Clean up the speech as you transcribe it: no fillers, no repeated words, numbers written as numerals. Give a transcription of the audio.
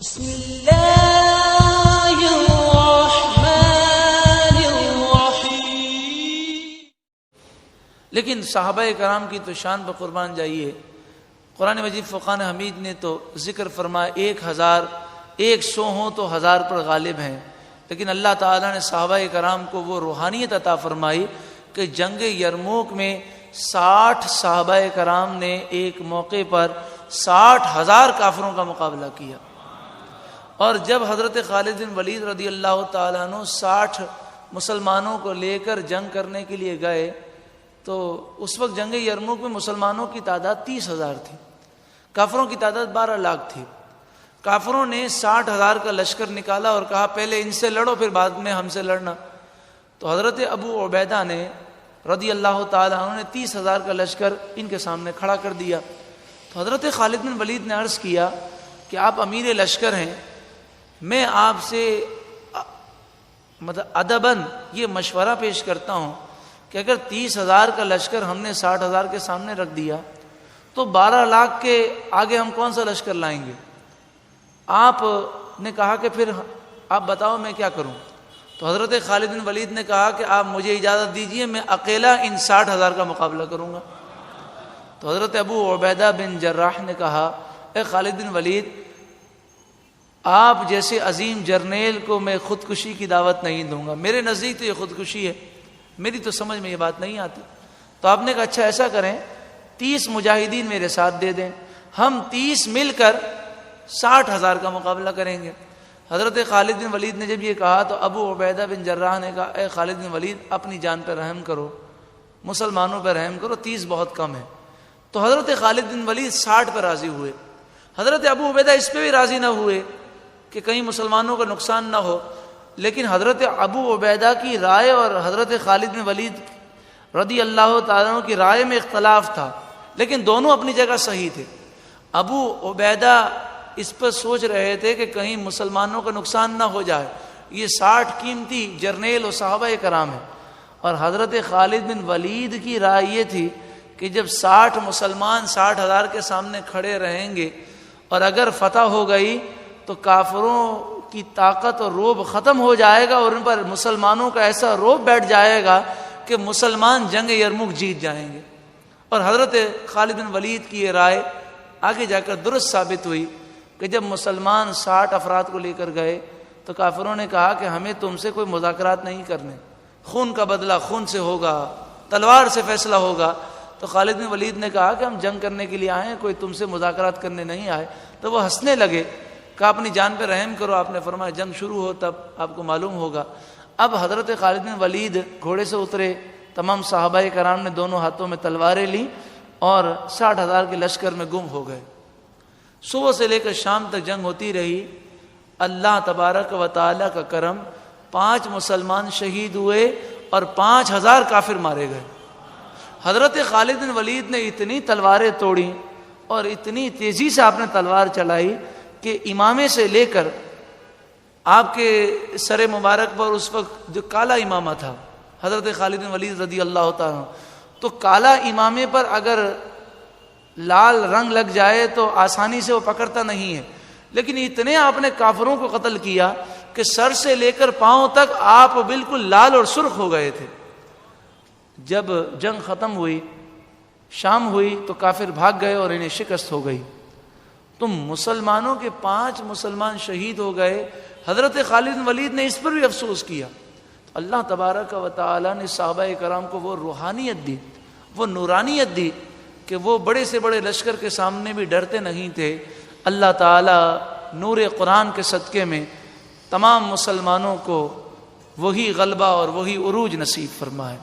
بسم اللہ الرحمن الرحیم۔ لیکن صحابہ کرام کی تو شان پر قربان جائیے، قرآن مجید فرقان حمید نے تو ذکر فرمایا 1000 100 ہوں تو 1000 پر غالب ہیں، لیکن اللہ تعالیٰ نے صحابہ کرام کو وہ روحانیت عطا فرمائی کہ جنگ یرموک میں 60 صحابہ کرام نے ایک موقع پر 60,000 کافروں کا مقابلہ کیا۔ اور جب حضرت خالد بن ولید رضی اللہ تعالیٰ عنہ 60 مسلمانوں کو لے کر جنگ کرنے کے لیے گئے تو اس وقت جنگ یرموک میں مسلمانوں کی تعداد 30,000 تھی، کافروں کی تعداد 12 لاکھ تھی۔ کافروں نے 60,000 کا لشکر نکالا اور کہا پہلے ان سے لڑو پھر بعد میں ہم سے لڑنا۔ تو حضرت ابو عبیدہ نے رضی اللہ تعالیٰ عنہ نے 30,000 کا لشکر ان کے سامنے کھڑا کر دیا۔ تو حضرت خالد بن ولید نے عرض کیا کہ آپ امیر لشکر ہیں، میں آپ سے ادباً یہ مشورہ پیش کرتا ہوں کہ اگر 30,000 کا لشکر ہم نے 60,000 کے سامنے رکھ دیا تو 12 لاکھ کے آگے ہم کون سا لشکر لائیں گے؟ آپ نے کہا کہ پھر آپ بتاؤ میں کیا کروں؟ تو حضرت خالد بن ولید نے کہا کہ آپ مجھے اجازت دیجئے، میں اکیلا ان 60,000 کا مقابلہ کروں گا۔ تو حضرت ابو عبیدہ بن جراح نے کہا اے خالد بن ولید، آپ جیسے عظیم جرنیل کو میں خودکشی کی دعوت نہیں دوں گا، میرے نزدیک تو یہ خودکشی ہے، میری تو سمجھ میں یہ بات نہیں آتی۔ تو آپ نے کہا اچھا ایسا کریں 30 مجاہدین میرے ساتھ دے دیں، ہم 30 مل کر 60,000 کا مقابلہ کریں گے۔ حضرت خالد بن ولید نے جب یہ کہا تو ابو عبیدہ بن جراح نے کہا اے خالد بن ولید، اپنی جان پر رحم کرو، مسلمانوں پر رحم کرو، 30 بہت کم ہے۔ تو حضرت خالد بن ولید 60 پر راضی ہوئے۔ حضرت ابو عبیدہ اس پہ بھی راضی نہ ہوئے کہ کہیں مسلمانوں کا نقصان نہ ہو، لیکن حضرت ابو عبیدہ کی رائے اور حضرت خالد بن ولید رضی اللہ تعالیٰ عنہ کی رائے میں اختلاف تھا، لیکن دونوں اپنی جگہ صحیح تھے۔ ابو عبیدہ اس پر سوچ رہے تھے کہ کہیں مسلمانوں کا نقصان نہ ہو جائے، یہ 60 قیمتی جرنیل و صحابہ کرام ہیں، اور حضرت خالد بن ولید کی رائے یہ تھی کہ جب 60 مسلمان 60,000 کے سامنے کھڑے رہیں گے اور اگر فتح ہو گئی تو کافروں کی طاقت اور روب ختم ہو جائے گا اور ان پر مسلمانوں کا ایسا روب بیٹھ جائے گا کہ مسلمان جنگ یرموک جیت جائیں گے۔ اور حضرت خالد بن ولید کی یہ رائے آگے جا کر درست ثابت ہوئی کہ جب مسلمان 60 افراد کو لے کر گئے تو کافروں نے کہا کہ ہمیں تم سے کوئی مذاکرات نہیں کرنے، خون کا بدلہ خون سے ہوگا، تلوار سے فیصلہ ہوگا۔ تو خالد بن ولید نے کہا کہ ہم جنگ کرنے کے لیے آئے ہیں، کوئی تم سے مذاکرات کرنے نہیں آئے۔ تو وہ ہنسنے لگے، کہا اپنی جان پہ رحم کرو، آپ نے فرمایا جنگ شروع ہو تب آپ کو معلوم ہوگا۔ اب حضرت خالد بن ولید گھوڑے سے اترے، تمام صحابہ کرام نے دونوں ہاتھوں میں تلواریں لیں اور 60,000 کے لشکر میں گم ہو گئے۔ صبح سے لے کر شام تک جنگ ہوتی رہی۔ اللہ تبارک و تعالی کا کرم، 5 مسلمان شہید ہوئے اور 5,000 کافر مارے گئے۔ حضرت خالد بن ولید نے اتنی تلواریں توڑی اور اتنی تیزی سے آپ نے تلوار چلائی کہ امامے سے لے کر آپ کے سر مبارک پر اس وقت جو کالا امامہ تھا حضرت خالد بن ولید رضی اللہ تعالیٰ، تو کالا امامے پر اگر لال رنگ لگ جائے تو آسانی سے وہ پکڑتا نہیں ہے، لیکن اتنے آپ نے کافروں کو قتل کیا کہ سر سے لے کر پاؤں تک آپ بالکل لال اور سرخ ہو گئے تھے۔ جب جنگ ختم ہوئی، شام ہوئی تو کافر بھاگ گئے اور انہیں شکست ہو گئی۔ تو مسلمانوں کے 5 مسلمان شہید ہو گئے۔ حضرت خالد بن ولید نے اس پر بھی افسوس کیا۔ اللہ تبارک و تعالی نے صحابہ کرام کو وہ روحانیت دی، وہ نورانیت دی کہ وہ بڑے سے بڑے لشکر کے سامنے بھی ڈرتے نہیں تھے۔ اللہ تعالی نور قرآن کے صدقے میں تمام مسلمانوں کو وہی غلبہ اور وہی عروج نصیب فرمائے۔